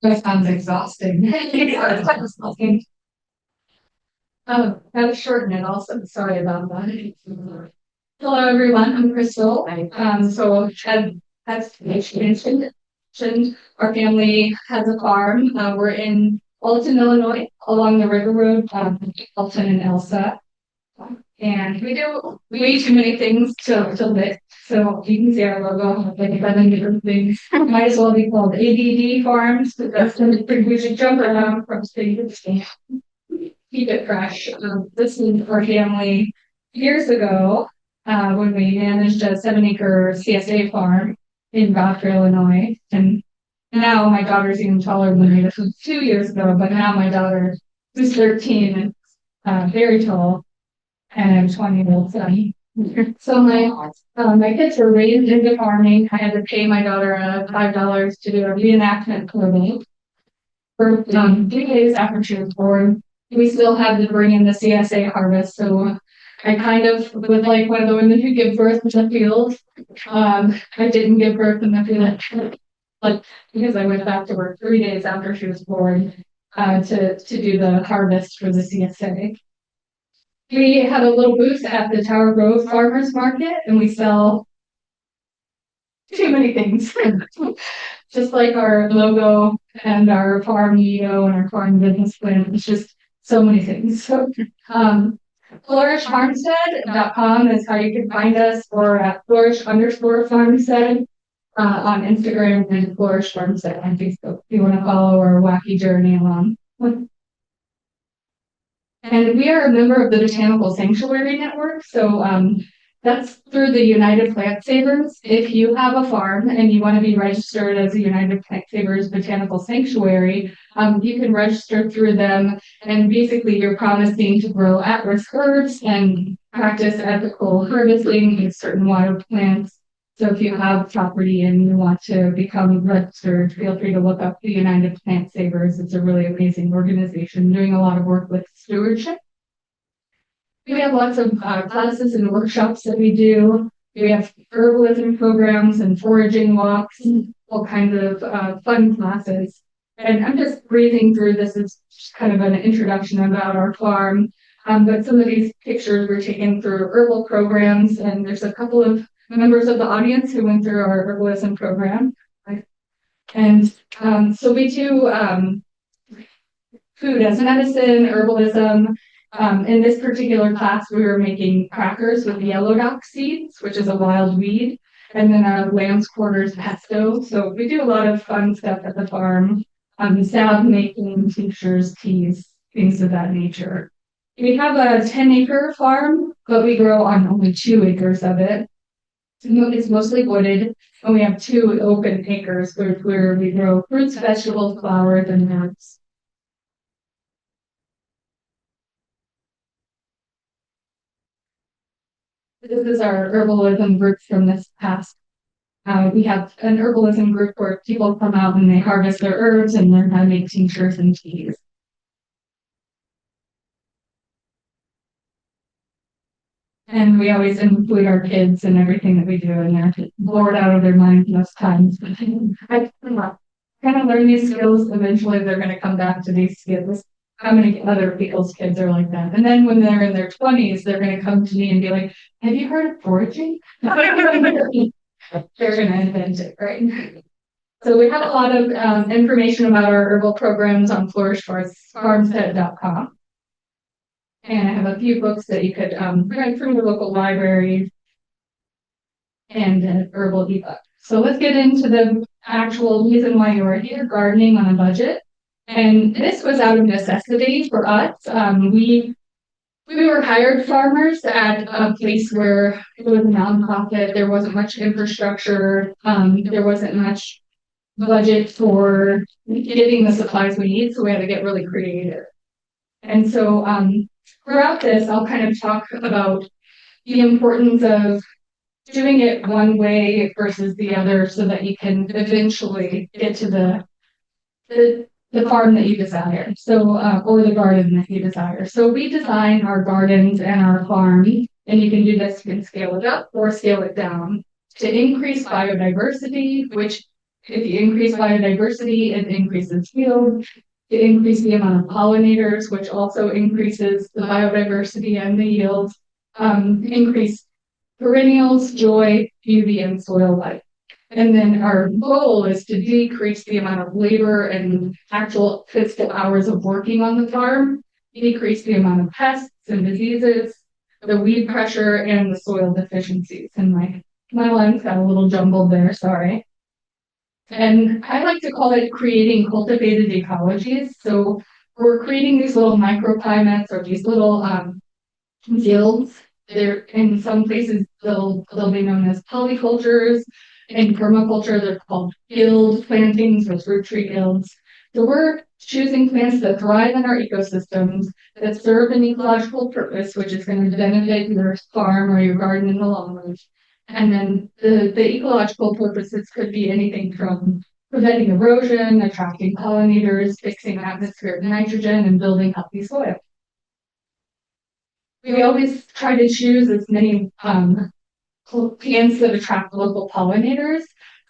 That sounds exhausting. I'll shorten it also. Sorry about that. Hello, everyone. I'm Crystal. So as mentioned, our family has a farm. We're in Alton, Illinois, along the river road, Alton and Elsa. And we do way too many things to live. So you can see our logo, like 11 different things. Might as well be called ADD farms, but that's the we should jump around from state to state. Keep it fresh. This is our family years ago when we managed a 7-acre CSA farm in Godfrey, Illinois. And now my daughter's even taller than me. This was 2 years ago, but now my daughter, who's 13, very tall, and I'm 20-year-old son. So my kids were raised into farming. I had to pay my daughter $5 to do a reenactment for me. For 3 days after she was born, we still had to bring in the CSA harvest. So I kind of was like one of the women who give birth in the field. I didn't give birth in the field, like because I went back to work 3 days after she was born to do the harvest for the CSA. We have a little booth at the Tower Grove Farmers Market, and we sell too many things. Just like our logo and our farm motto and our farm business plan, it's just so many things. So, Flourish Farmstead.com is how you can find us, or at Flourish_Farmstead on Instagram, and Flourish Farmstead on Facebook if you want to follow our wacky journey along. And we are a member of the Botanical Sanctuary Network. So that's through the United Plant Savers. If you have a farm and you want to be registered as a United Plant Savers Botanical Sanctuary, you can register through them. And basically, you're promising to grow at-risk herbs and practice ethical harvesting of certain wild plants. So if you have property and you want to become registered, feel free to look up the United Plant Savers. It's a really amazing organization doing a lot of work with stewardship. We have lots of classes and workshops that we do. We have herbalism programs and foraging walks, all kinds of fun classes. And I'm just breezing through this as just kind of an introduction about our farm. But some of these pictures were taken through herbal programs, and there's a couple of members of the audience who went through our herbalism program. And so we do food as medicine, herbalism. In this particular class, we were making crackers with yellow dock seeds, which is a wild weed, and then our lamb's quarters pesto. So we do a lot of fun stuff at the farm, salad making, tinctures, teas, things of that nature. We have a 10-acre farm, but we grow on only 2 acres of it. It's mostly wooded, and we have 2 open acres where we grow fruits, vegetables, flowers, and nuts. This is our herbalism group from this past. We have an herbalism group where people come out and they harvest their herbs and learn how to make tinctures and teas. And we always include our kids in everything that we do, and they're bored out of their minds most times. I kind of learn these skills. Eventually, they're going to come back to these skills. How many other people's kids are like that? And then when they're in their 20s, they're going to come to me and be like, "Have you heard of foraging?" They're going to invent it, right? So we have a lot of information about our herbal programs on flourishfarmstead.com. And I have a few books that you could rent from your local library and an herbal ebook. So let's get into the actual reason why you are here, gardening on a budget. And this was out of necessity for us. We were hired farmers at a place where it was a nonprofit. There wasn't much infrastructure. There wasn't much budget for getting the supplies we need. So we had to get really creative. And so throughout this, I'll kind of talk about the importance of doing it one way versus the other so that you can eventually get to the farm that you desire, so or the garden that you desire. So we design our gardens and our farm, and you can do this, you can scale it up or scale it down to increase biodiversity, which If you increase biodiversity, it increases yield. You increase the amount of pollinators, which also increases the biodiversity and the yield. Increase perennials, joy, beauty, and soil life. And then our goal is to decrease the amount of labor and actual physical hours of working on the farm, decrease the amount of pests and diseases, the weed pressure, and the soil deficiencies. And my lines got a little jumbled there, sorry. And I like to call it creating cultivated ecologies. So we're creating these little microclimates or these little guilds. They're in some places they'll be known as polycultures. In permaculture, they're called guild plantings or fruit tree guilds. So we're choosing plants that thrive in our ecosystems, that serve an ecological purpose, which is going to benefit your farm or your garden in the long run. And then the ecological purposes could be anything from preventing erosion, attracting pollinators, fixing atmospheric nitrogen, and building healthy soil. We always try to choose as many plants that attract local pollinators.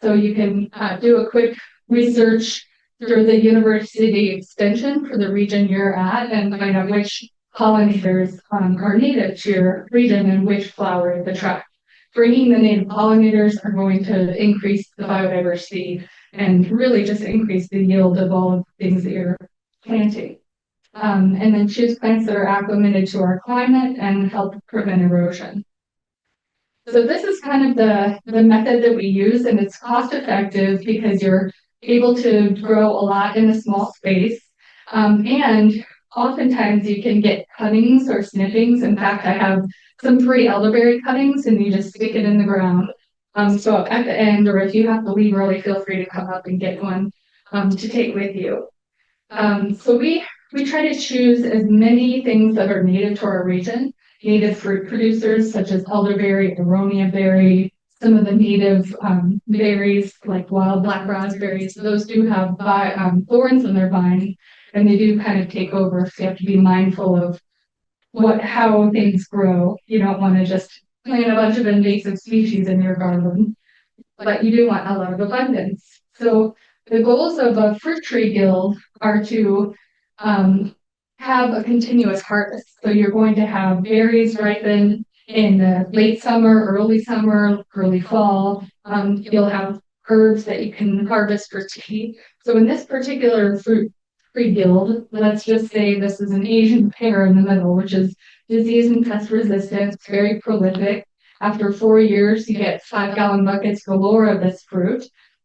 So you can do a quick research through the university extension for the region you're at and find out which pollinators are native to your region and which flowers attract. Bringing the native pollinators are going to increase the biodiversity and really just increase the yield of all of the things that you're planting. And then choose plants that are acclimated to our climate and help prevent erosion. So this is kind of the method that we use, and it's cost effective because you're able to grow a lot in a small space. And oftentimes you can get cuttings or snippings. In fact, I have some free elderberry cuttings and you just stick it in the ground. So at the end, or if you have to leave early, feel free to come up and get one to take with you. So we try to choose as many things that are native to our region, native fruit producers such as elderberry, aronia berry, some of the native berries like wild black raspberries. Those do have thorns in their vine, and they do kind of take over. So you have to be mindful of how things grow. You don't want to just plant a bunch of invasive species in your garden, but you do want a lot of abundance. So the goals of a fruit tree guild are to have a continuous harvest. So you're going to have berries ripen in the late summer, early fall. You'll have herbs that you can harvest for tea. So in this particular fruit tree guild, let's just say this is an Asian pear in the middle, which is disease and pest resistant, very prolific. After 4 years, you get 5-gallon buckets galore of this fruit.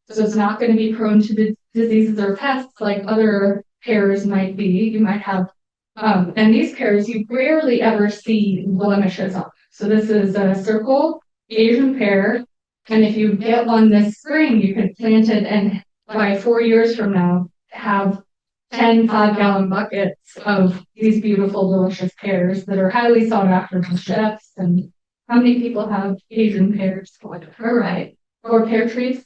So it's not going to be prone to the diseases or pests like other pears might be. You might have, and these pears you rarely ever see blemishes on. So this is a circle Asian pear. And if you get one this spring, you can plant it and by 4 years from now, have 10 5-gallon buckets of these beautiful, delicious pears that are highly sought after by chefs. And how many people have Asian pears? All right. Or pear trees?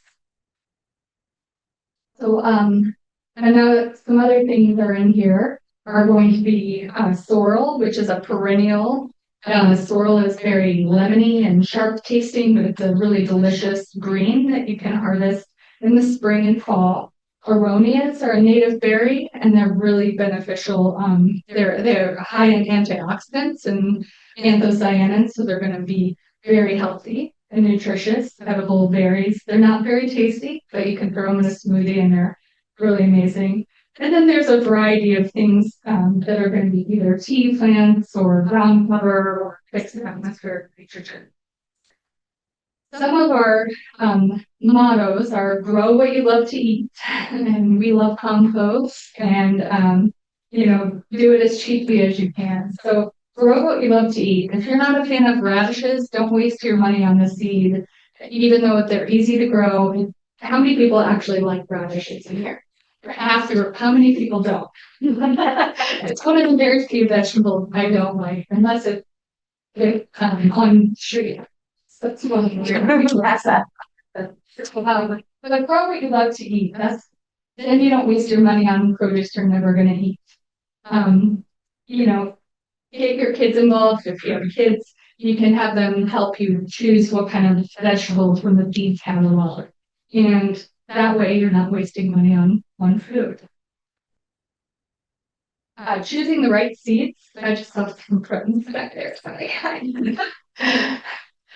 So I know some other things that are in here are going to be sorrel, which is a perennial. Sorrel is very lemony and sharp tasting, but it's a really delicious green that you can harvest in the spring and fall. Aronias are a native berry, and they're really beneficial. They're high in antioxidants and anthocyanins, so they're going to be very healthy and nutritious, edible berries. They're not very tasty, but you can throw them in a smoothie, and they're really amazing. And then there's a variety of things that are going to be either tea plants or ground cover or fixed atmospheric nitrogen. Some of our mottos are grow what you love to eat, and we love compost, and do it as cheaply as you can. So grow what you love to eat. If you're not a fan of radishes, don't waste your money on the seed, even though they're easy to grow. How many people actually like radishes in here? How many people don't? It's one of the very few vegetables I don't like, unless it's on tree. That's one of the that's that. But grow what you love to eat. Then you don't waste your money on produce you're never going to eat. Get your kids involved. If you have kids, you can have them help you choose what kind of vegetables from the feed catalog. And That way you're not wasting money on food. Choosing the right seeds. I just saw some friends back there. Sorry.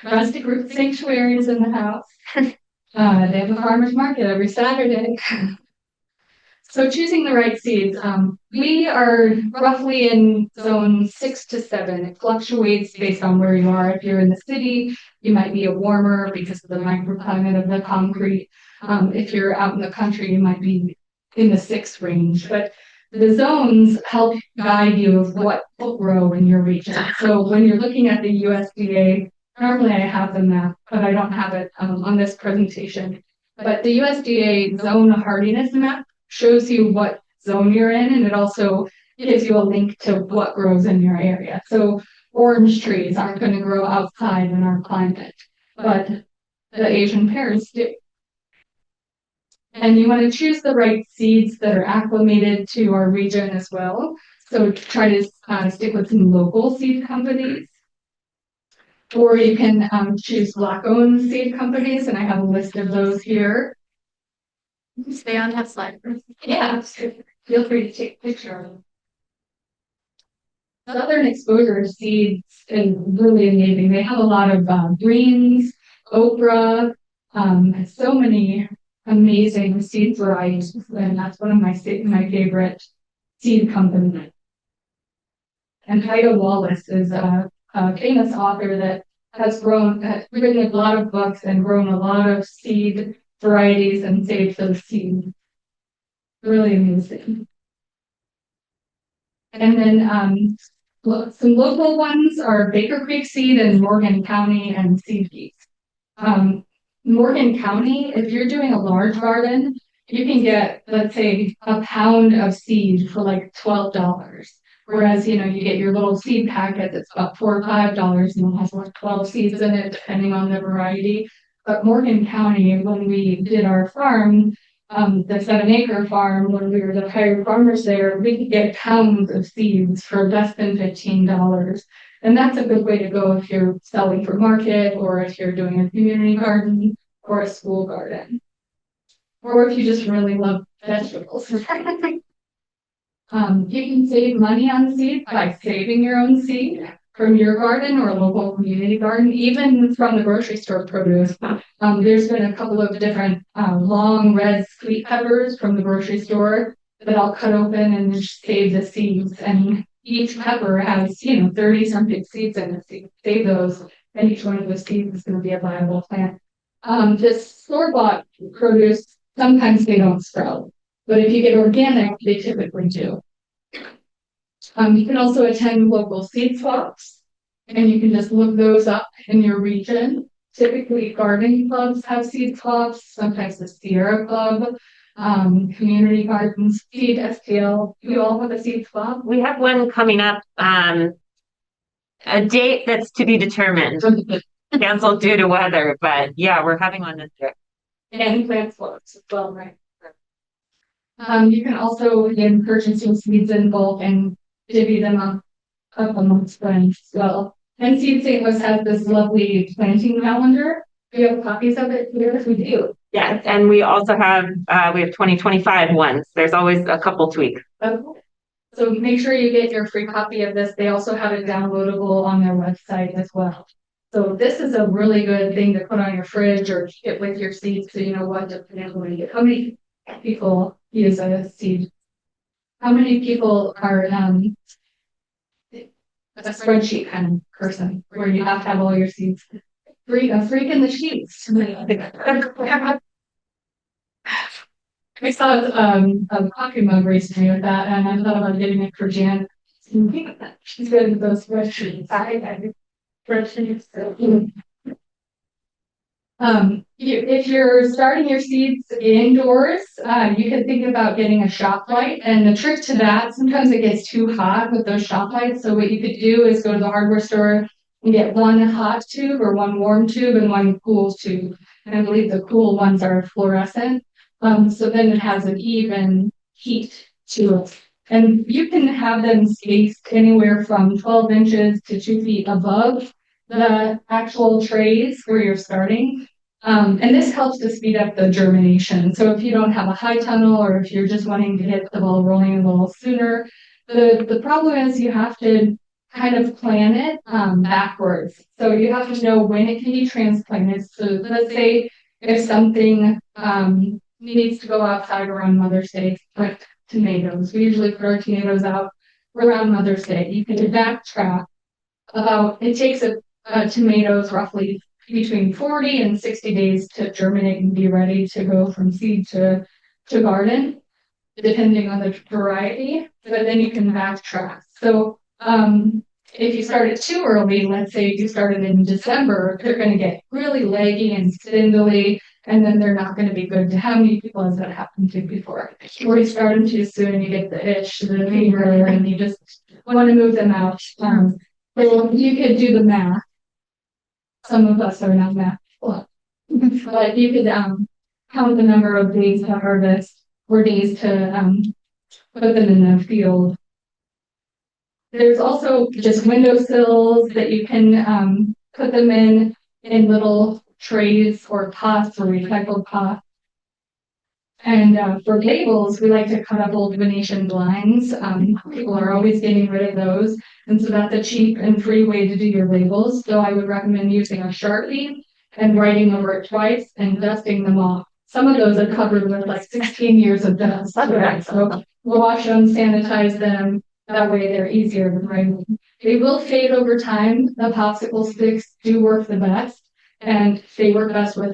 Rustic root sanctuaries in the house. They have a farmer's market every Saturday. So choosing the right seeds. We are roughly in zone 6 to 7. It fluctuates based on where you are. If you're in the city, you might be a warmer because of the microclimate of the concrete. If you're out in the country, you might be in the 6 range. But the zones help guide you of what will grow in your region. So when you're looking at the USDA, normally I have the map, but I don't have it on this presentation. But the USDA zone hardiness map shows you what zone you're in, and it also gives you a link to what grows in your area. So orange trees aren't going to grow outside in our climate, but the Asian pears do. And you want to choose the right seeds that are acclimated to our region as well. So try to stick with some local seed companies. Or you can choose Black-owned seed companies, and I have a list of those here. Stay on that slide. Yeah, feel free to take a picture of them. Southern exposure seeds is really amazing. They have a lot of greens, okra, so many amazing seed varieties, and that's one of my favorite seed companies. And Haida Wallace is a famous author that has written a lot of books and grown a lot of seed varieties and saved those seeds. Really amazing. And then some local ones are Baker Creek Seed and Morgan County and Seed Geeks. Morgan County, if you're doing a large garden, you can get, let's say, a pound of seed for like $12. Whereas, you get your little seed packet that's about $4 or $5 and it has like 12 seeds in it, depending on the variety. But Morgan County, when we did our farm, the 7-acre farm, when we were the hired farmers there, we could get pounds of seeds for less than $15. And that's a good way to go if you're selling for market, or if you're doing a community garden or a school garden, or if you just really love vegetables. You can save money on seed by saving your own seed from your garden or a local community garden, even from the grocery store produce. There's been a couple of different long red sweet peppers from the grocery store that I'll cut open and just save the seeds. And each pepper has, 30 something seeds in it. So you can save those, and each one of those seeds is going to be a viable plant. This store-bought produce, sometimes they don't sprout. But if you get organic, they typically do. You can also attend local seed swaps, and you can just look those up in your region. Typically, gardening clubs have seed swaps, sometimes the Sierra Club, community gardens, Seed STL. You all have a seed swap? We have one coming up, a date that's to be determined. Canceled due to weather, but yeah, we're having one this year. And plant swaps as well, right? You can also again purchase your seeds in bulk and divvy them up amongst friends as well. And Seed St. Louis has this lovely planting calendar. Do you have copies of it here? We do. Yeah, and we also have 2025 ones. There's always a couple tweaks. Okay. So make sure you get your free copy of this. They also have it downloadable on their website as well. So this is a really good thing to put on your fridge or keep it with your seeds so you know what to plant when you get. How many people use a seed? How many people are a spreadsheet kind of person where you have to have all your seeds? A freak in the sheets. I saw a coffee mug recently with that, and I thought about getting it for Jan. She's good at those spreadsheets. Spreadsheets. If you're starting your seeds indoors, you can think about getting a shop light. And the trick to that, sometimes it gets too hot with those shop lights. So what you could do is go to the hardware store and get one hot tube or one warm tube and one cool tube. And I believe the cool ones are fluorescent. So then it has an even heat to it. And you can have them spaced anywhere from 12 inches to 2 feet above the actual trays where you're starting. And this helps to speed up the germination. So if you don't have a high tunnel or if you're just wanting to get the ball rolling a little sooner, the problem is you have to kind of plan it backwards. So you have to know when it can be transplanted. So let's say if something needs to go outside around Mother's Day, like tomatoes, we usually put our tomatoes out around Mother's Day. You can backtrack about, it takes tomatoes roughly between 40 and 60 days to germinate and be ready to go from seed to garden, depending on the variety, but then you can backtrack. So if you started too early, let's say you started in December, they're going to get really leggy and spindly, and then they're not going to be good. How many people has that happened to before? Or you start them too soon, you get the itch, the fever, and you just want to move them out. So you could do the math. Some of us are not math, but you could count the number of days to harvest or days to put them in the field. There's also just windowsills that you can put them in little trays or pots or recycled pots. And for labels, we like to cut up old Venetian blinds. People are always getting rid of those. And so that's a cheap and free way to do your labels. So I would recommend using a Sharpie and writing over it twice and dusting them off. Some of those are covered with like 16 years of dust. So wash them, sanitize them. That way they're easier to write. They will fade over time. The popsicle sticks do work the best. And they work best with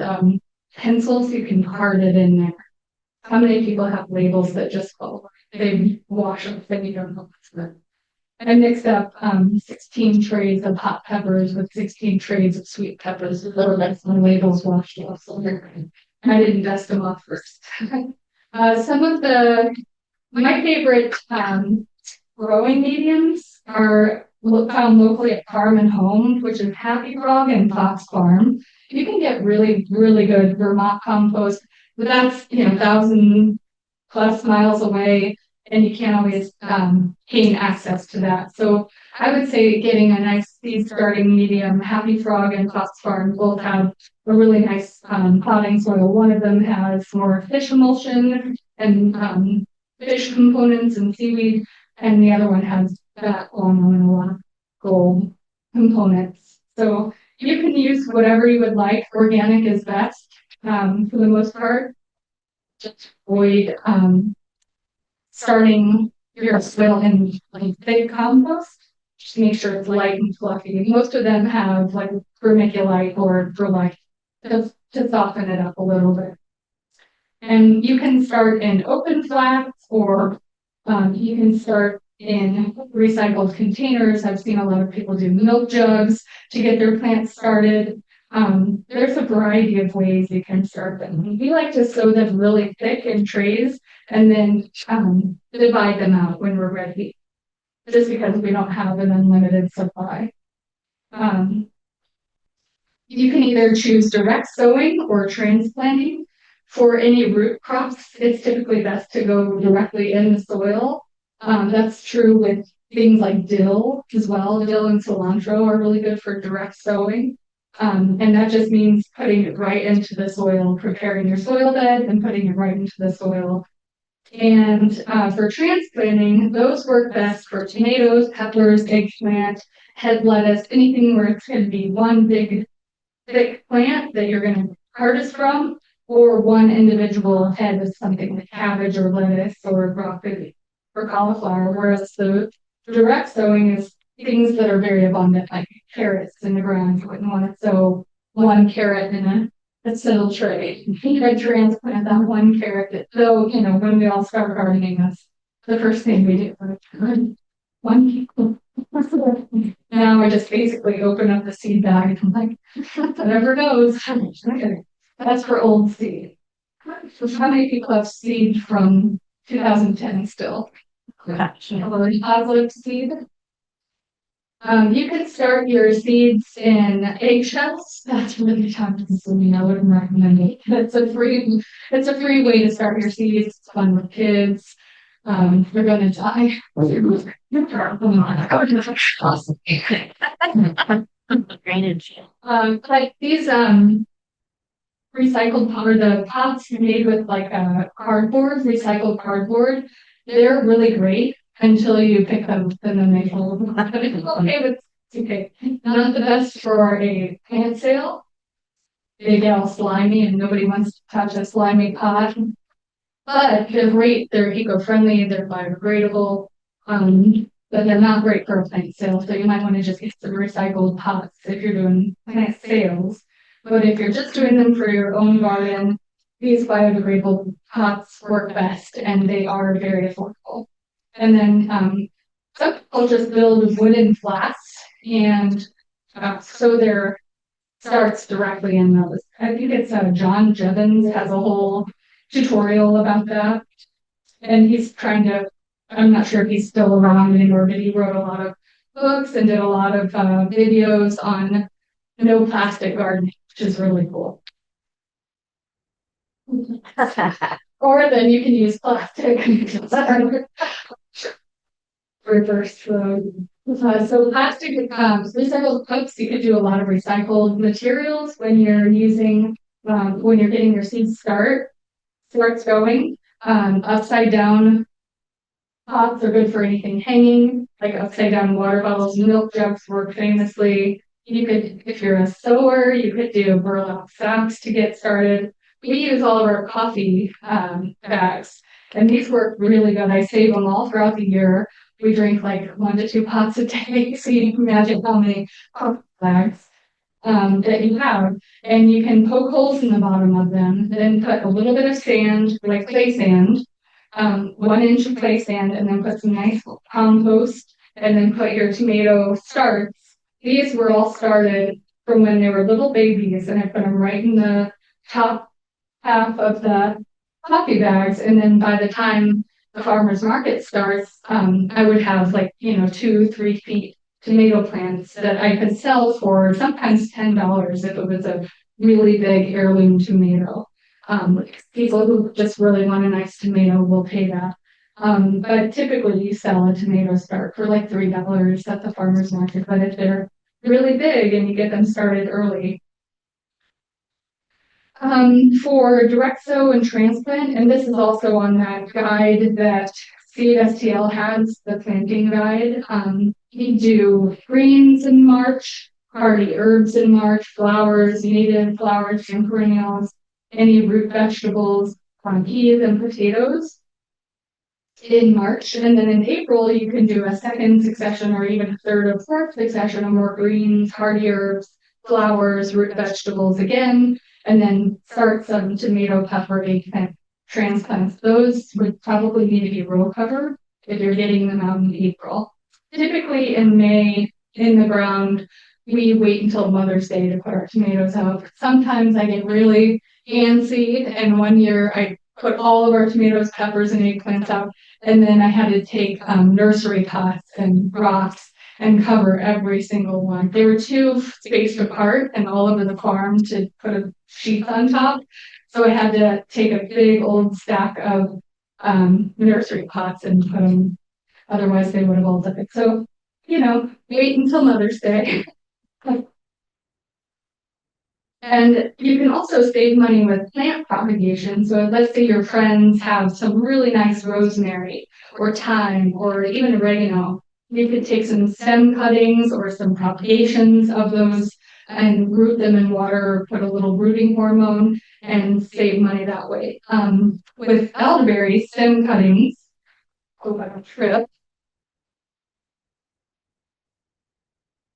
pencils. You can card it in there. How many people have labels that just go, they wash them, then you don't know what's good? I mixed up 16 trays of hot peppers with 16 trays of sweet peppers. That's the labels washed off. So I didn't dust them off first. Some of my favorite growing mediums are found locally at Farm and Home, which is Happy Frog and Fox Farm. You can get really, really good Vermont compost. But that's 1,000+ miles away, and you can't always gain access to that. So I would say getting a nice seed starting medium. Happy Frog and Fox Farm both have a really nice potting soil. One of them has more fish emulsion and fish components and seaweed, and the other one has that long gold components. So you can use whatever you would like. Organic is best. For the most part, just avoid starting your soil in like thick compost. Just make sure it's light and fluffy. Most of them have like vermiculite or perlite to soften it up a little bit. And you can start in open flats or you can start in recycled containers. I've seen a lot of people do milk jugs to get their plants started. There's a variety of ways you can start them. We like to sow them really thick in trays and then divide them out when we're ready, just because we don't have an unlimited supply. You can either choose direct sowing or transplanting. For any root crops, it's typically best to go directly in the soil. That's true with things like dill as well. Dill and cilantro are really good for direct sowing. And that just means putting it right into the soil, preparing your soil bed and putting it right into the soil. And for transplanting, those work best for tomatoes, peppers, eggplant, head lettuce, anything where it's going to be one big, thick plant that you're going to harvest from, or one individual head of something like cabbage or lettuce or broccoli or cauliflower. Whereas the direct sowing is things that are very abundant, like carrots in the ground. You wouldn't want to sow one carrot in a little tray. You could transplant that one carrot. So, when we all start gardening, that's the first thing we do. One. Now I just basically open up the seed bag and I'm like, whatever goes. That's for old seed. So how many people have seed from 2010 still? Positive seed. You can start your seeds in eggshells. That's really time consuming. I wouldn't recommend it. It's a free way to start your seeds. It's fun with kids. You're gonna die. Drainage. Like these recycled or the pots made with like cardboard, recycled cardboard. They're really great until you pick them up and then they fall apart. But it's okay, but it's okay. Not the best for a plant sale. They get all slimy and nobody wants to touch a slimy pot. But they're great, they're eco-friendly, they're biodegradable, but they're not great for a plant sale. So you might want to just get some recycled pots if you're doing plant sales. But if you're just doing them for your own garden, these biodegradable pots work best and they are very affordable. And then some people just build wooden flats and so their starts directly in those. I think it's John Jevons has a whole tutorial about that. And he's trying to, I'm not sure if he's still around anymore, but he wrote a lot of books and did a lot of videos on no plastic gardening, which is really cool. Or then you can use plastic. Reverse flow. So plastic recycled cups, you could do a lot of recycled materials when you're using, when you're getting your seeds starts going. Upside down pots are good for anything hanging, like upside down water bottles, milk jugs work famously. You could, if you're a sewer, you could do burlap sacks to get started. We use all of our coffee bags, and these work really good. I save them all throughout the year. We drink like 1 to 2 pots a day, so you can imagine how many coffee bags that you have. And you can poke holes in the bottom of them, then put a little bit of sand, like clay sand, 1 inch of clay sand, and then put some nice compost, and then put your tomato starts. These were all started from when they were little babies, and I put them right in the top half of the coffee bags. And then by the time the farmer's market starts, I would have like, 2-3 feet tomato plants that I could sell for sometimes $10 if it was a really big heirloom tomato. People who just really want a nice tomato will pay that. But typically you sell a tomato start for like $3 at the farmer's market. But if they're really big and you get them started early, for direct sow and transplant, and this is also on that guide that CSTL has, the planting guide. You do greens in March, hardy herbs in March, flowers, native flowers and perennials, any root vegetables, peas and potatoes in March. And then in April, you can do a second succession or even a third or fourth succession of more greens, hardy herbs, flowers, root vegetables again, and then start some tomato, pepper, eggplant transplants. Those would probably need to be row cover if you're getting them out in April. Typically in May, in the ground, we wait until Mother's Day to put our tomatoes out. Sometimes I get really antsy, and one year I put all of our tomatoes, peppers, and eggplants out, and then I had to take nursery pots and rocks and cover every single one. They were too spaced apart and all over the farm to put a sheet on top. So I had to take a big old stack of nursery pots and put them, otherwise they would have all died. So, wait until Mother's Day. And you can also save money with plant propagation. So let's say your friends have some really nice rosemary or thyme or even oregano. You could take some stem cuttings or some propagations of those and root them in water or put a little rooting hormone and save money that way. With elderberry stem cuttings, go on a trip.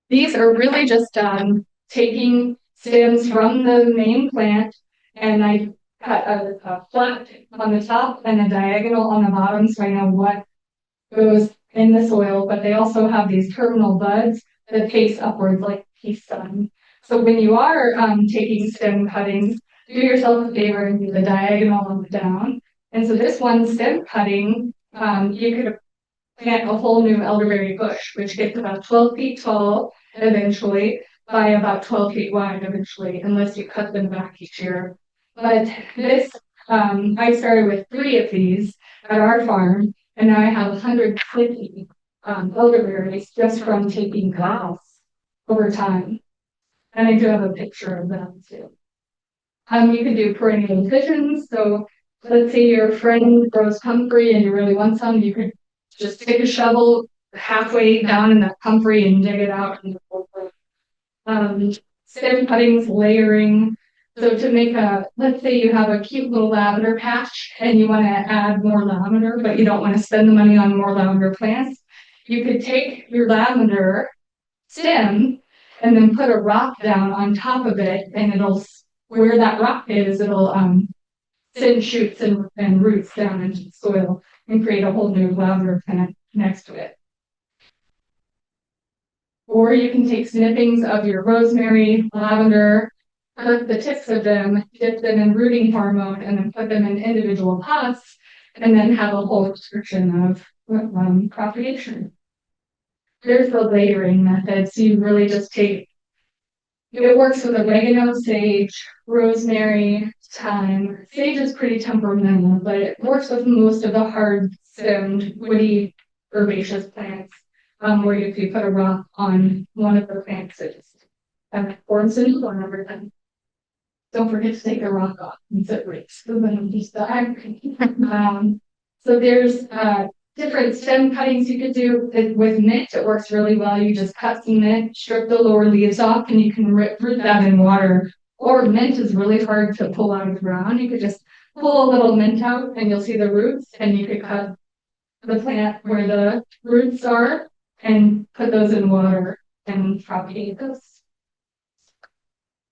These are really just taking stems from the main plant, and I cut a flat on the top and a diagonal on the bottom so I know what goes in the soil, but they also have these terminal buds that face upwards like peace sign. So when you are taking stem cuttings, do yourself a favor and do the diagonal on the down. And so this one stem cutting, you could plant a whole new elderberry bush, which gets about 12 feet tall eventually, by about 12 feet wide eventually, unless you cut them back each year. But this, I started with 3 of these at our farm, and now I have 150 elderberries just from taking glass over time. And I do have a picture of them too. You can do perennial divisions. So let's say your friend grows comfrey and you really want some, you could just stick a shovel halfway down in that comfrey and dig it out. Stem cuttings, layering. So to make let's say you have a cute little lavender patch and you want to add more lavender, but you don't want to spend the money on more lavender plants. You could take your lavender stem and then put a rock down on top of it, and where that rock is, it'll send shoots and roots down into the soil and create a whole new lavender plant next to it. Or you can take snippings of your rosemary, lavender, cut the tips of them, dip them in rooting hormone, and then put them in individual pots, and then have a whole description of propagation. There's the layering method. So you really just take, it works with oregano, sage, rosemary, thyme. Sage is pretty temperamental, but it works with most of the hard-stemmed, woody, herbaceous plants. Where if you put a rock on one of the plants, it just forms a new one over time. Don't forget to take the rock off and it breaks. So there's different stem cuttings you could do. With mint, it works really well. You just cut some mint, strip the lower leaves off, and you can root that in water. Or mint is really hard to pull out of the ground. You could just pull a little mint out and you'll see the roots, and you could cut the plant where the roots are and put those in water and propagate those.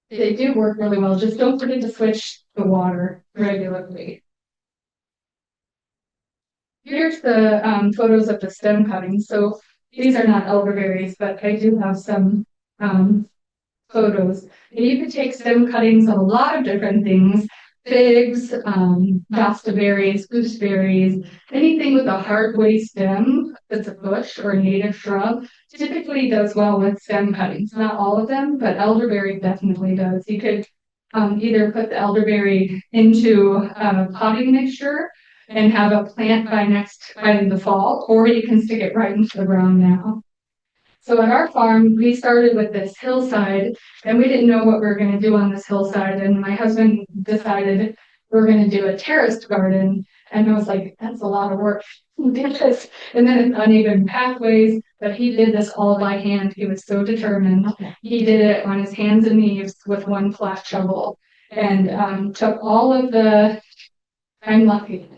They do work really well. Just don't forget to switch the water regularly. Here's the photos of the stem cuttings. So these are not elderberries, but I do have some photos. And you could take stem cuttings of a lot of different things. Figs, berries, gooseberries, anything with a hard woody stem that's a bush or a native shrub typically does well with stem cuttings. Not all of them, but elderberry definitely does. You could either put the elderberry into a potting mixture and have a plant by the fall, or you can stick it right into the ground now. So at our farm, we started with this hillside, and we didn't know what we were going to do on this hillside. And my husband decided we were going to do a terraced garden. And I was like, that's a lot of work. And then it's uneven pathways, but he did this all by hand. He was so determined. He did it on his hands and knees with one flat shovel and took all of I'm lucky.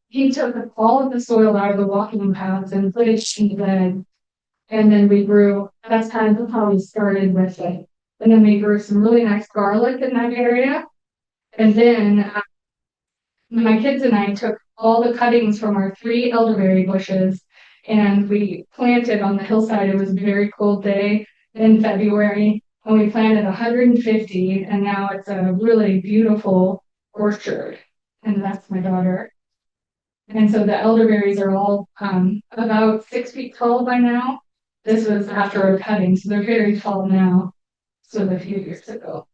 He took all of the soil out of the walking paths and put it in the bed. And then we grew, that's kind of how we started with it. And then we grew some really nice garlic in that area. And then my kids and I took all the cuttings from our 3 elderberry bushes and we planted on the hillside. It was a very cold day in February. And we planted 150, and now it's a really beautiful orchard. And that's my daughter. And so the elderberries are all about 6 feet tall by now. This was after our cutting, so they're very tall now. So a few years ago.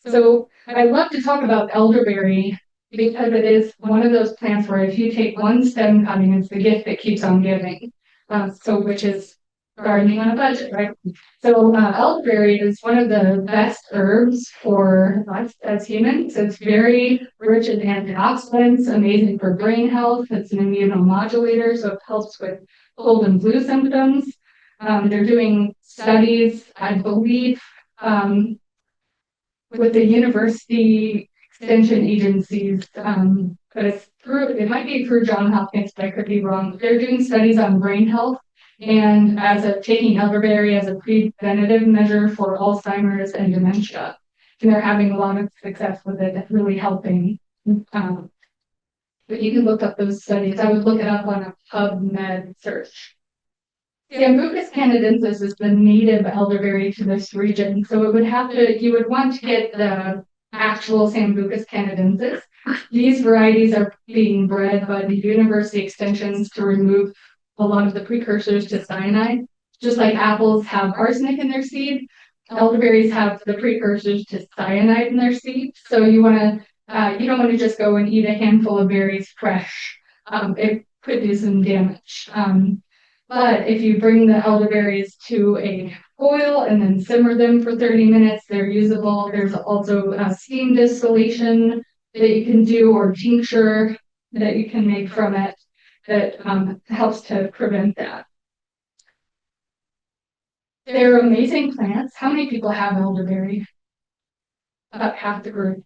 So I love to talk about elderberry because it is one of those plants where if you take one stem cutting, it's the gift that keeps on giving. Which is gardening on a budget, right? So elderberry is one of the best herbs for us as humans. It's very rich in antioxidants, amazing for brain health. It's an immunomodulator, so it helps with cold and flu symptoms. They're doing studies, I believe, with the university extension agencies, but it might be through Johns Hopkins, but I could be wrong. They're doing studies on brain health and taking elderberry as a preventative measure for Alzheimer's and dementia. And they're having a lot of success with it. It's really helping. But you can look up those studies. I would look it up on a PubMed search. Sambucus canadensis is the native elderberry to this region. So you would want to get the actual Sambucus canadensis. These varieties are being bred by the university extensions to remove a lot of the precursors to cyanide. Just like apples have arsenic in their seed, elderberries have the precursors to cyanide in their seed. So you don't want to just go and eat a handful of berries fresh. It could do some damage. But if you bring the elderberries to a boil and then simmer them for 30 minutes. They're usable. There's also a steam distillation that you can do, or tincture that you can make from it that helps to prevent that. They're amazing plants. How many people have elderberry? About half the group.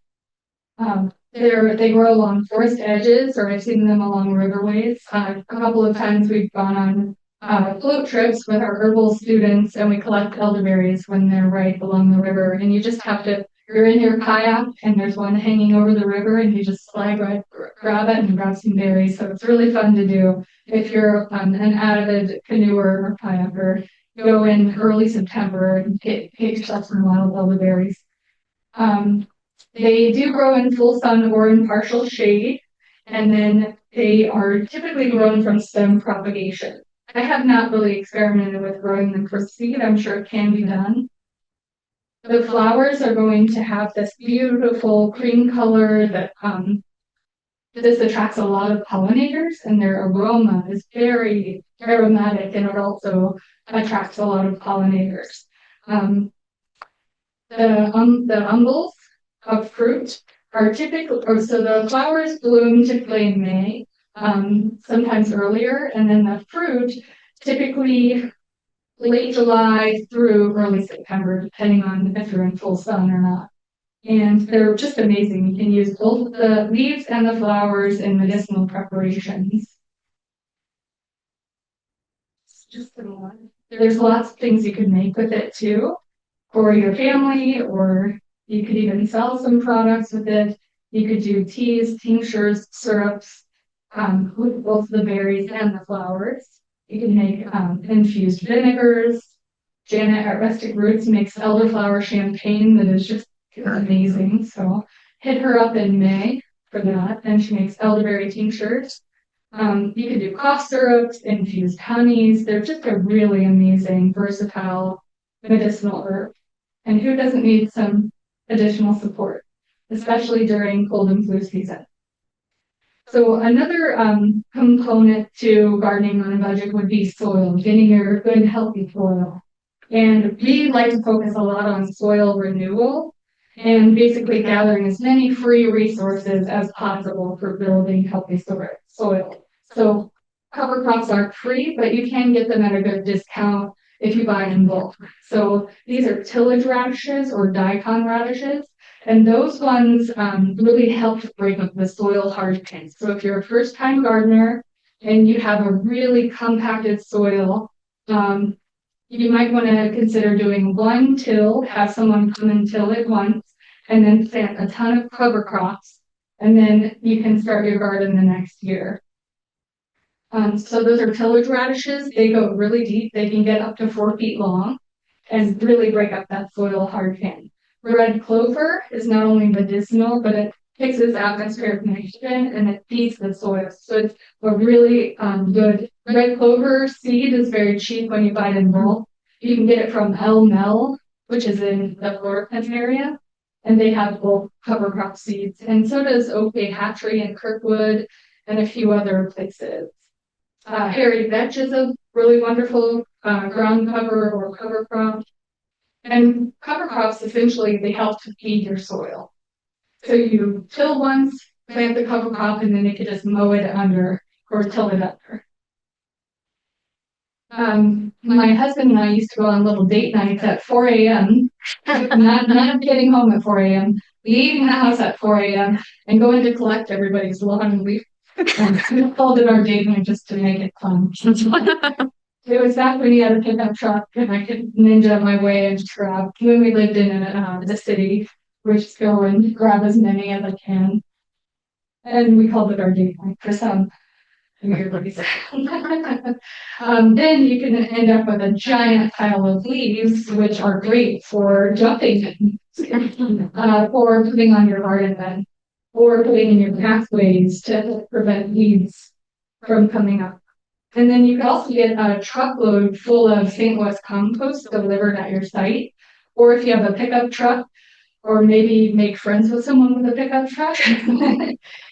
They grow along forest edges, or I've seen them along riverways. A couple of times we've gone on float trips with our herbal students, and we collect elderberries when they're right along the river. And you just have to, you're in your kayak, and there's one hanging over the river, and you just slide right, grab it, and grab some berries. So it's really fun to do if you're an avid canoeer or kayaker. Go in early September and get yourself some wild elderberries. They do grow in full sun or in partial shade, and then they are typically grown from stem propagation. I have not really experimented with growing them for seed. I'm sure it can be done. The flowers are going to have this beautiful cream color that this attracts a lot of pollinators, and their aroma is very aromatic, and it also attracts a lot of pollinators. The umbels of fruit are typical, or so the flowers bloom typically in May, sometimes earlier, and then the fruit typically late July through early September, depending on if you're in full sun or not. And they're just amazing. You can use both the leaves and the flowers in medicinal preparations. Just a one. There's lots of things you can make with it too, for your family, or you could even sell some products with it. You could do teas, tinctures, syrups, with both the berries and the flowers. You can make infused vinegars. Janet at Rustic Roots makes elderflower champagne that is just amazing. So hit her up in May for that. And she makes elderberry tinctures. You can do cough syrups, infused honeys. They're just a really amazing, versatile medicinal herb. And who doesn't need some additional support, especially during cold and flu season? So another component to gardening on a budget would be soil, getting your good, healthy soil. And we like to focus a lot on soil renewal and basically gathering as many free resources as possible for building healthy soil. So cover crops aren't free, but you can get them at a good discount if you buy in bulk. So these are tillage radishes or daikon radishes, and those ones really help to break up the soil hardness. So if you're a first-time gardener and you have a really compacted soil, you might want to consider doing one till, have someone come and till it once, and then plant a ton of cover crops, and then you can start your garden the next year. So those are tillage radishes. They go really deep. They can get up to 4 feet long and really break up that soil hardpan. Red clover is not only medicinal, but it fixes atmospheric nitrogen and it feeds the soil. So it's a really good. Red clover seed is very cheap when you buy it in bulk. You can get it from El Mel, which is in the Florida area, and they have both cover crop seeds. And so does OK Hatchery in Kirkwood and a few other places. Hairy vetch is a really wonderful ground cover or cover crop. And cover crops, essentially, they help to feed your soil. So you till once, plant the cover crop, and then you can just mow it under or till it under. My husband and I used to go on little date nights at 4 a.m. not getting home at 4 a.m., leaving the house at 4 a.m. and going to collect everybody's lawn leaf. We called it our date night just to make it fun. It was back when he had a pickup truck and I could ninja my way and grab. When we lived in the city, we just go and grab as many as I can. And we called it our date night for some weird reason. Then you can end up with a giant pile of leaves, which are great for dumping, or putting on your garden bed, or putting in your pathways to prevent weeds from coming up. And then you can also get a truckload full of St. Louis compost delivered at your site. Or if you have a pickup truck, or maybe make friends with someone with a pickup truck,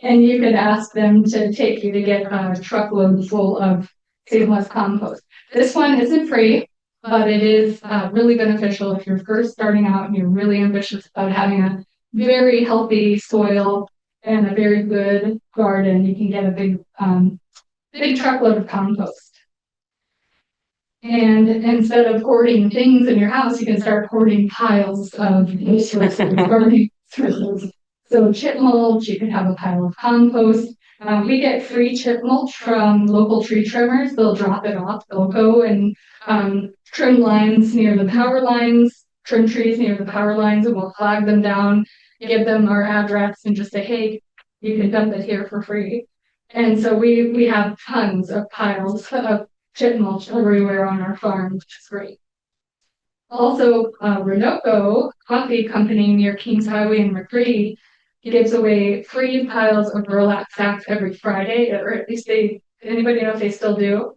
and you could ask them to take you to get a truckload full of St. Louis compost. This one isn't free. but it is really beneficial if you're first starting out and you're really ambitious about having a very healthy soil and a very good garden. You can get a big truckload of compost. And instead of hoarding things in your house, you can start hoarding piles of resources, gardening resources. So chip mulch, you can have a pile of compost. We get free chip mulch from local tree trimmers. They'll drop it off. They'll go and trim lines near the power lines, trim trees near the power lines, and we'll flag them down, give them our address, and just say, hey, you can dump it here for free. And so we have tons of piles of chip mulch everywhere on our farm, which is great. Also, Renoco Coffee Company near Kings Highway in McCready gives away free piles of burlap sacks every Friday, or at least anybody know if they still do?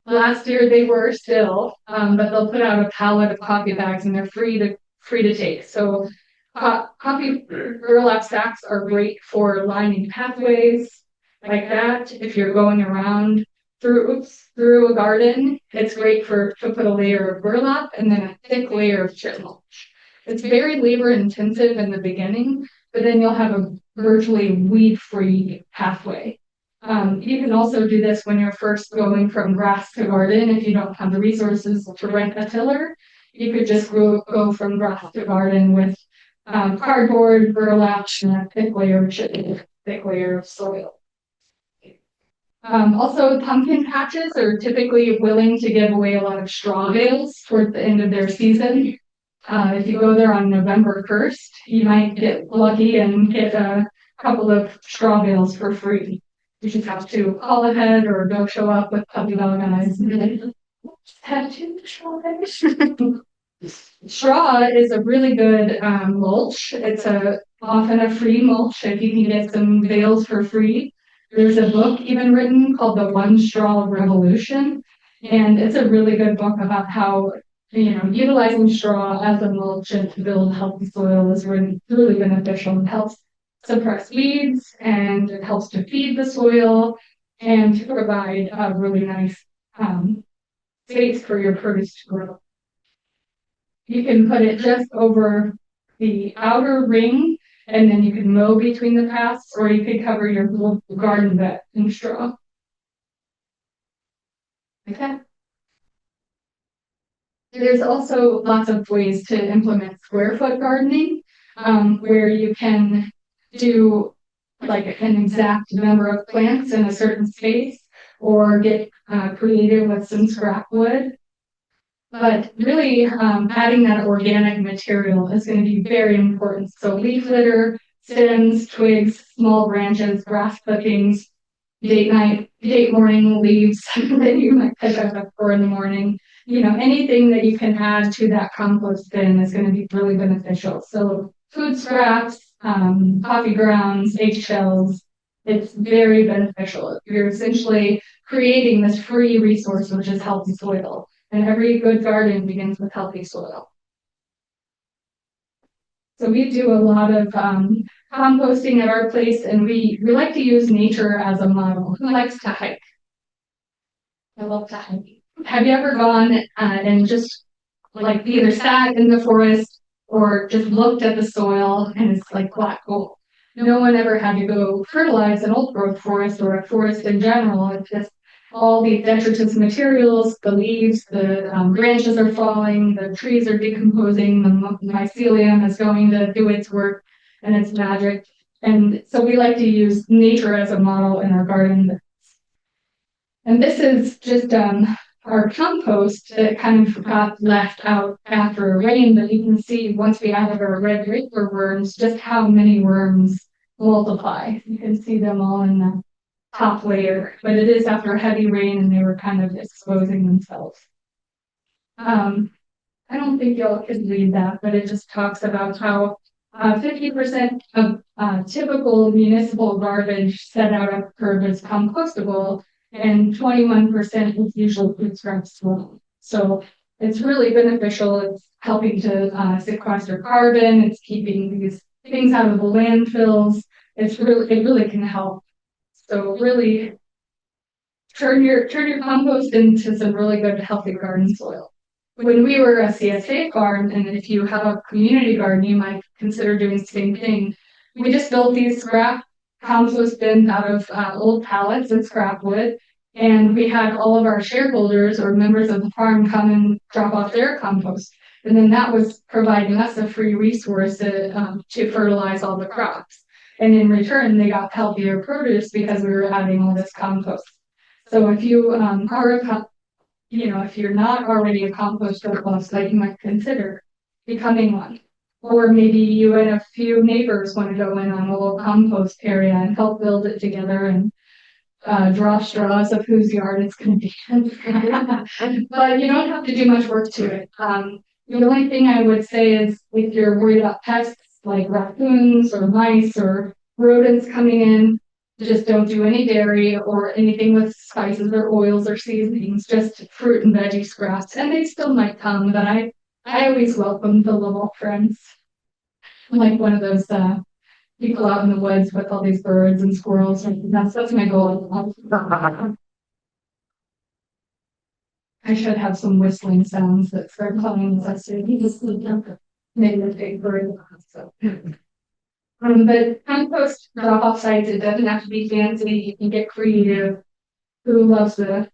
Last year they were still, but they'll put out a pallet of coffee bags and they're free to take. So coffee burlap sacks are great for lining pathways like that. If you're going around through a garden, it's great to put a layer of burlap and then a thick layer of chip mulch. It's very labor intensive in the beginning, but then you'll have a virtually weed-free pathway. You can also do this when you're first going from grass to garden. If you don't have the resources to rent a tiller, you could just go from grass to garden with cardboard, burlap, and a thick layer of chip, thick layer of soil. Also, pumpkin patches are typically willing to give away a lot of straw bales towards the end of their season. If you go there on November 1st, you might get lucky and get a couple of straw bales for free. You just have to call ahead or go show up with puppy dog eyes. Have two straw bales. Straw is a really good mulch. It's often a free mulch if you can get some bales for free. There's a book even written called The One Straw Revolution, and it's a really good book about how utilizing straw as a mulch and to build healthy soil is really beneficial. It helps suppress weeds and it helps to feed the soil and to provide a really nice space for your produce to grow. You can put it just over the outer ring and then you can mow between the paths, or you could cover your little garden bed in straw. Okay. There's also lots of ways to implement square foot gardening, where you can do like an exact number of plants in a certain space, or get creative with some scrap wood. But really, adding that organic material is going to be very important. So leaf litter, stems, twigs, small branches, grass clippings, date morning leaves that you might pick up at 4 a.m. Anything that you can add to that compost bin is going to be really beneficial. So food scraps, coffee grounds, eggshells, it's very beneficial. You're essentially creating this free resource, which is healthy soil. And every good garden begins with healthy soil. So we do a lot of composting at our place, and we like to use nature as a model. Who likes to hike? I love to hike. Have you ever gone and just like either sat in the forest or just looked at the soil and it's like black gold? No one ever had to go fertilize an old growth forest or a forest in general. It's just all the detritus materials, the leaves, the branches are falling, the trees are decomposing, the mycelium is going to do its work and its magic. And so we like to use nature as a model in our garden. And this is just our compost that kind of got left out after a rain, but you can see once we added our red raper worms, just how many worms multiply. You can see them all in the top layer, but it is after a heavy rain and they were kind of exposing themselves. I don't think y'all can read that, but it just talks about how 50% of typical municipal garbage set out at the curb is compostable, and 21% is usually food scraps. So it's really beneficial. It's helping to sequester carbon. It's keeping these things out of the landfills. It really can help. So really turn your compost into some really good healthy garden soil. when we were a CSA farm, and if you have a community garden, you might consider doing the same thing. We just built these scrap compost bins out of old pallets and scrap wood. And we had all of our shareholders or members of the farm come and drop off their compost. And then that was providing us a free resource to fertilize all the crops. And in return, they got healthier produce because we were adding all this compost. So if you if you're not already a composter like you might consider becoming one. Or maybe you and a few neighbors want to go in on a little compost area and help build it together and draw straws of whose yard it's going to be. But you don't have to do much work to it. The only thing I would say is if you're worried about pests like raccoons or mice or rodents coming in, just don't do any dairy or anything with spices or oils or seasonings, just fruit and veggie scraps. And they still might come, but I always welcome the little friends. I'm like one of those people out in the woods with all these birds and squirrels. That's my goal. I should have some whistling sounds that start calling us. Maybe a big bird. So. But compost drop-off sites, it doesn't have to be fancy. You can get creative. Who loves who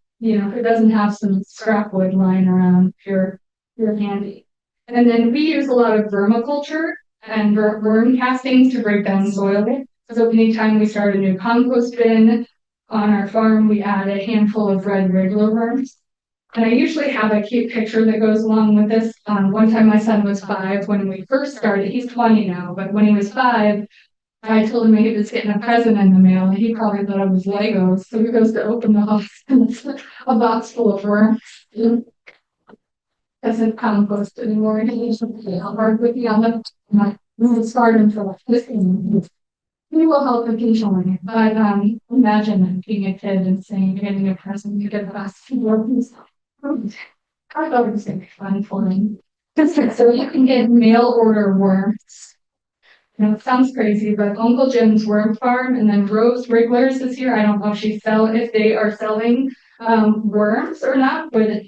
doesn't have some scrap wood lying around if you're handy. And then we use a lot of vermiculture and worm castings to break down soil. So anytime we start a new compost bin on our farm, we add a handful of red regular worms. And I usually have a cute picture that goes along with this. One time my son was 5 when we first started. He's 20 now, but when he was 5, I told him he was getting a present in the mail, and he probably thought it was Legos. So he goes to open the box, and it's a box full of worms. Doesn't compost anymore. And he's hard with me on the garden for like this. He will help occasionally, but imagine being a kid and saying, getting a present, you get a basket of worms. I thought it was going to be fun for him. So you can get mail order worms. It sounds crazy, but Uncle Jim's Worm Farm and then Rose Wrigglers is here. I don't know if they are selling worms or not, but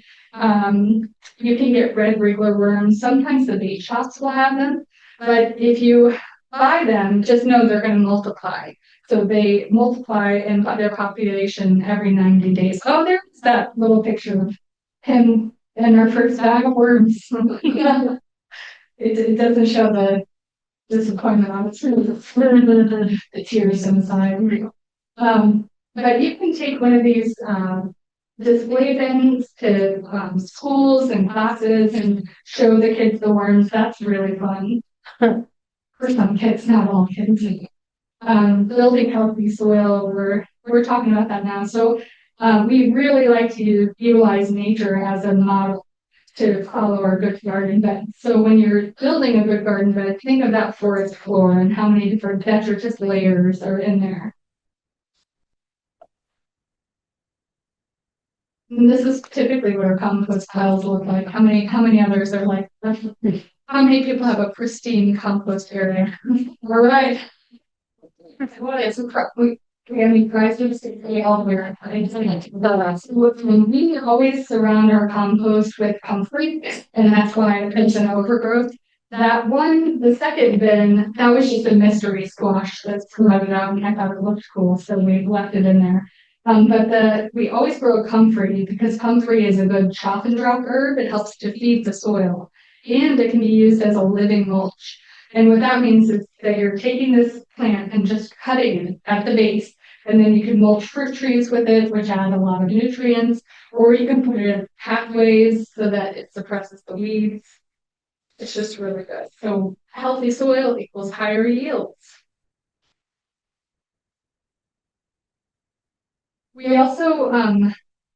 you can get red wriggler worms. Sometimes the bait shops will have them, but if you buy them, just know they're going to multiply. So they multiply and their population every 90 days. Oh, there's that little picture of him and our first bag of worms. It doesn't show the disappointment on its the tears inside. But you can take one of these display bins to schools and classes and show the kids the worms. That's really fun. For some kids, not all kids. Building healthy soil, we're talking about that now. So we really like to utilize nature as a model to follow our good garden bed. So when you're building a good garden bed, think of that forest floor and how many different detritus layers are in there. And this is typically what our compost piles look like. How many others are like that? How many people have a pristine compost area? All right. We have any prizes to pay all wear. We always surround our compost with comfrey, and that's why I mentioned overgrowth. The second bin, that was just a mystery squash that's promoted out, and I thought it looked cool, so we left it in there. But we always grow comfrey because comfrey is a good chop and drop herb. It helps to feed the soil, and it can be used as a living mulch. And what that means is that you're taking this plant and just cutting it at the base, and then you can mulch fruit trees with it, which add a lot of nutrients, or you can put it in pathways so that it suppresses the weeds. It's just really good. So healthy soil equals higher yields. We also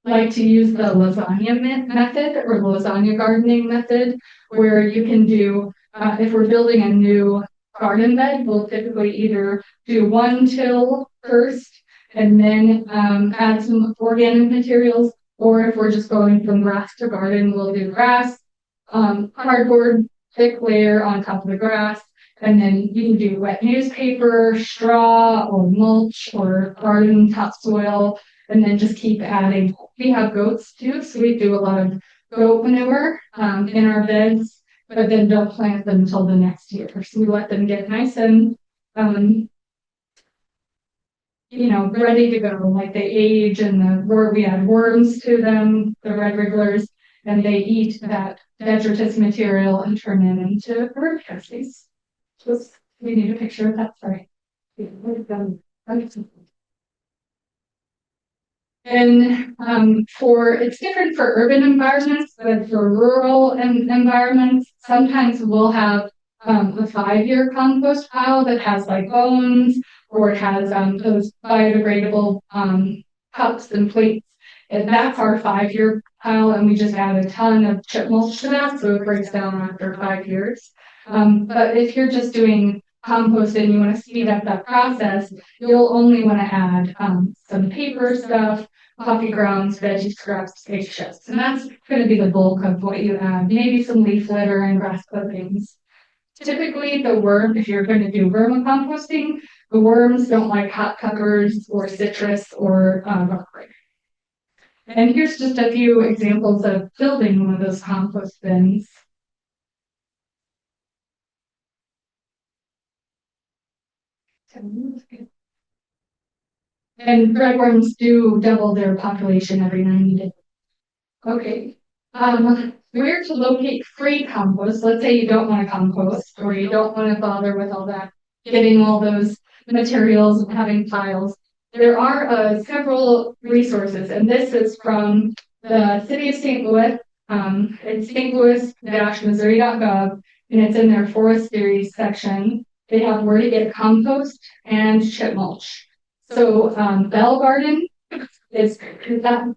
like to use the lasagna method or lasagna gardening method, where you can do, if we're building a new garden bed, we'll typically either do one till first and then add some organic materials, or if we're just going from grass to garden, we'll do grass, cardboard, thick layer on top of the grass, and then you can do wet newspaper, straw, or mulch, or garden topsoil, and then just keep adding. We have goats too, so we do a lot of goat manure in our beds, but then don't plant them until the next year. So we let them get nice and ready to go. Like they age and we add worms to them, the red wrigglers, and they eat that detritus material and turn it into herb casseys. We need a picture of that. Sorry. And it's different for urban environments, but for rural environments, sometimes we'll have a 5-year compost pile that has like bones, or it has those biodegradable cups and plates. And that's our 5-year pile, and we just add a ton of chip mulch to that, so it breaks down after 5 years. But if you're just doing compost and you want to speed up that process, you'll only want to add some paper stuff, coffee grounds, veggie scraps, egg chips, and that's going to be the bulk of what you add. Maybe some leaf litter and grass clippings. Typically, if you're going to do vermicomposting, the worms don't like hot peppers or citrus or garlic. And here's just a few examples of building one of those compost bins. And redworms do double their population every 90 days. Okay. Where to locate free compost? Let's say you don't want to compost, or you don't want to bother with all that, getting all those materials and having piles. There are several resources, and this is from the city of St. Louis. It's stlouis-missouri.gov, and it's in their forestry section. They have where to get compost and chip mulch. So Bell Garden is that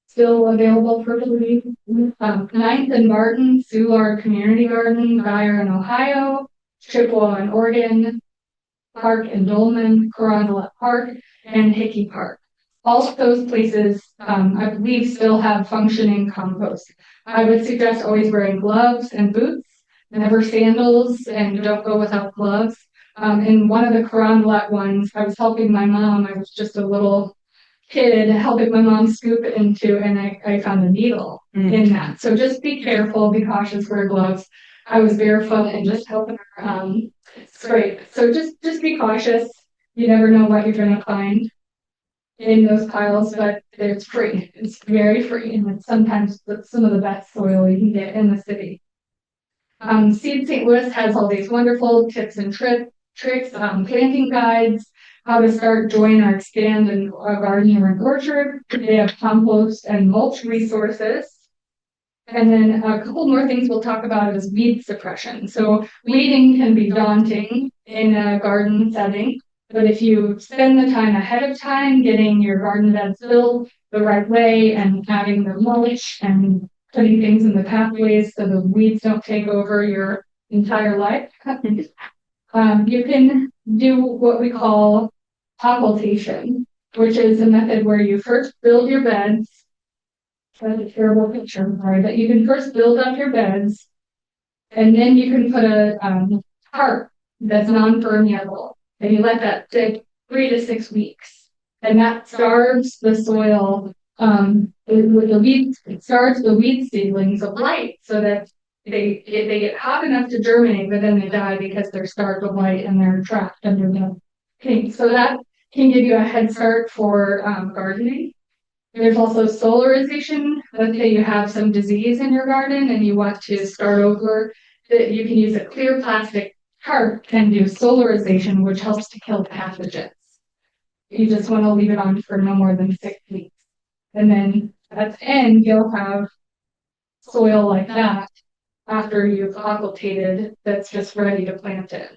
still available for free. Ninth and Martin, Soulard Community Garden, Geyer in Ohio, Chippewa in Oregon, Park in Dolman, Carondelet Park, and Hickey Park. All of those places, I believe, still have functioning compost. I would suggest always wearing gloves and boots, never sandals, and don't go without gloves. In one of the Carondelet ones, I was helping my mom. I was just a little kid helping my mom scoop it into, and I found a needle in that. So just be careful, be cautious, wear gloves. I was barefoot and just helping her scrape. So just be cautious. You never know what you're going to find in those piles, but it's free. It's very free, and it's sometimes some of the best soil you can get in the city. Seed St. Louis has all these wonderful tips and tricks, planting guides, how to start, join, or expand a garden or an orchard. They have compost and mulch resources. And then a couple more things we'll talk about is weed suppression. So weeding can be daunting in a garden setting, but if you spend the time ahead of time getting your garden beds built the right way and adding the mulch and putting things in the pathways so the weeds don't take over your entire life, you can do what we call occultation, which is a method where you first build your beds. That's a terrible picture, sorry, but you can first build up your beds, and then you can put a tarp that's non-permeable, and you let that sit 3 to 6 weeks, and that starves the soil. It starves the weed seedlings of light, so that they get hot enough to germinate, but then they die because they're starved of light and they're trapped under the paint. So that can give you a head start for gardening. There's also solarization. Let's say you have some disease in your garden and you want to start over. You can use a clear plastic tarp and do solarization, which helps to kill pathogens. You just want to leave it on for no more than 6 weeks. And then at the end, you'll have soil like that after you've occultated that's just ready to plant it.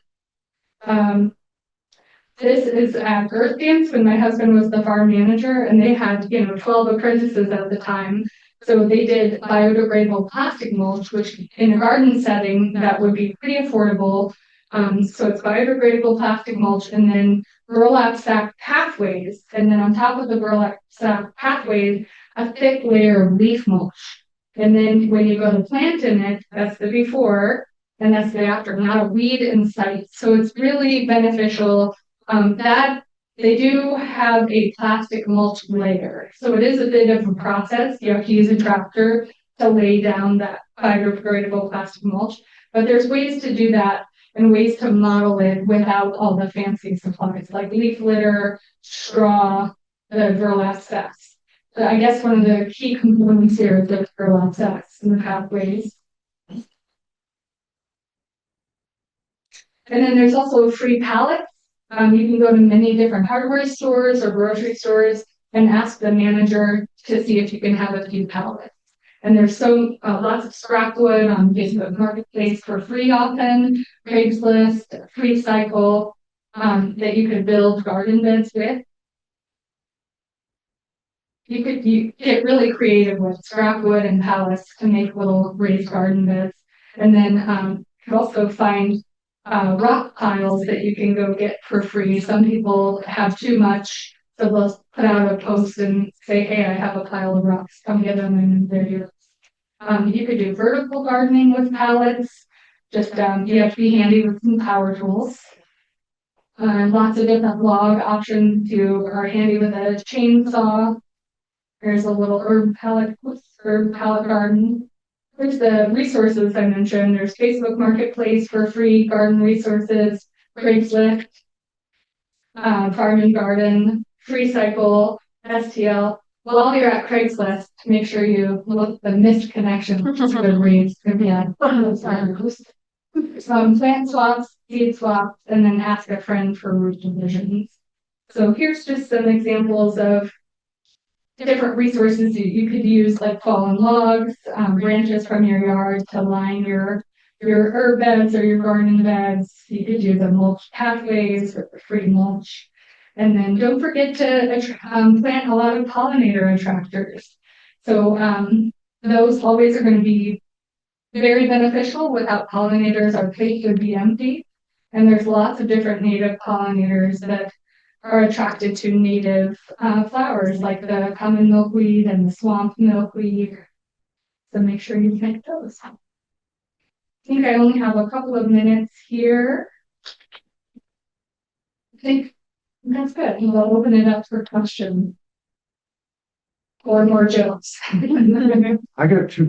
This is at Earth Dance when my husband was the farm manager, and they had 12 apprentices at the time. So they did biodegradable plastic mulch, which in a garden setting that would be pretty affordable. So it's biodegradable plastic mulch, and then burlap sack pathways, and then on top of the burlap sack pathways, a thick layer of leaf mulch. And then when you go to plant in it, that's the before, and that's the after, not a weed in sight. So it's really beneficial. That they do have a plastic mulch layer. So it is a bit of a process. You have to use a tractor to lay down that biodegradable plastic mulch. But there's ways to do that and ways to model it without all the fancy supplies like leaf litter, straw, the burlap sacks. So I guess one of the key components here is the burlap sacks and the pathways. And then there's also free pallets. You can go to many different hardware stores or grocery stores and ask the manager to see if you can have a few pallets. And there's lots of scrap wood on Facebook Marketplace for free often, Craigslist, Free Cycle, that you could build garden beds with. You get really creative with scrap wood and pallets to make little raised garden beds. And then you can also find rock piles that you can go get for free. Some people have too much, so they'll put out a post and say, hey, I have a pile of rocks, come get them, and they're yours. You could do vertical gardening with pallets. Just you have to be handy with some power tools. Lots of different log options. You are handy with a chainsaw. There's a little herb pallet garden. There's the resources I mentioned. There's Facebook Marketplace for free garden resources, Craigslist, Farm and Garden, Free Cycle, STL. While you're at Craigslist, make sure you look at the missed connection to the reads. Plant swaps, seed swaps, and then ask a friend for root divisions. So here's just some examples of different resources you could use, like fallen logs, branches from your yard to line your herb beds or your garden beds. You could do the mulch pathways or the free mulch. And then don't forget to plant a lot of pollinator attractors. So those always are going to be very beneficial. Without pollinators, our plate would be empty. And there's lots of different native pollinators that are attracted to native flowers like the common milkweed and the swamp milkweed. So make sure you pick those. I think I only have a couple of minutes here. I think that's good. We'll open it up for questions or more jokes. I got two